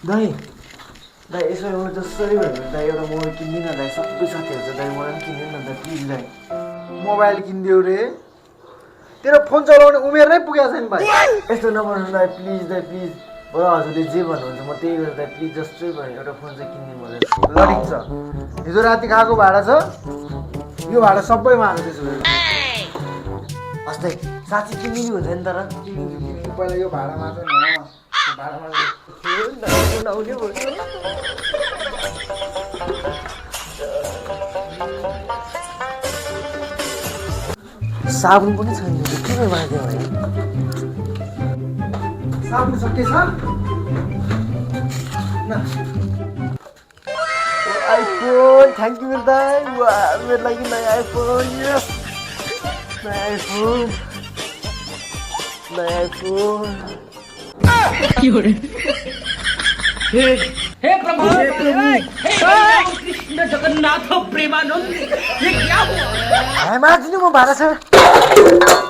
दाइ दाइ यसो एउटा जसरी भयो भने दाइ एउटा मोबाइल किनिदिनु न दाइ सबै साथीहरू छ दाइ मलाई पनि किनिदिनु न दाइ प्लिज दाइ मोबाइल किनिदियो रे तेरो फोन चलाउने उमेर नै पुगेको छैन भाइ यस्तो नगर्नु दाइ प्लिज बरु हजुरले जे भन्नुहुन्छ म त्यही गरेर दाइ प्लिज जस्तै भयो एउटा फोन चाहिँ किनिदिनु मलाई लडिन्छ हिजो राति खाएको भाडा छ यो भाडा सबै माग्नु त्यसो भए हस् दाइ साँच्ची किनिदिनु हुन्छ नि तर किनिदिनु पहिला यो भाडा मात्र न यो भाडा मात्र उडाउने भयो साबुन पनि छैन के माग्यो भने साबुन सकेछ न आइफोन थ्याङ्क यू मेरो दाइ वा मेरो लागि नयाँ आइफोन यस नयाँ आइफोन हे प्रभु हे कृष्ण जगन्नाथ प्रेमानंद ये क्या हुआ माग्दिनु म भाडा छ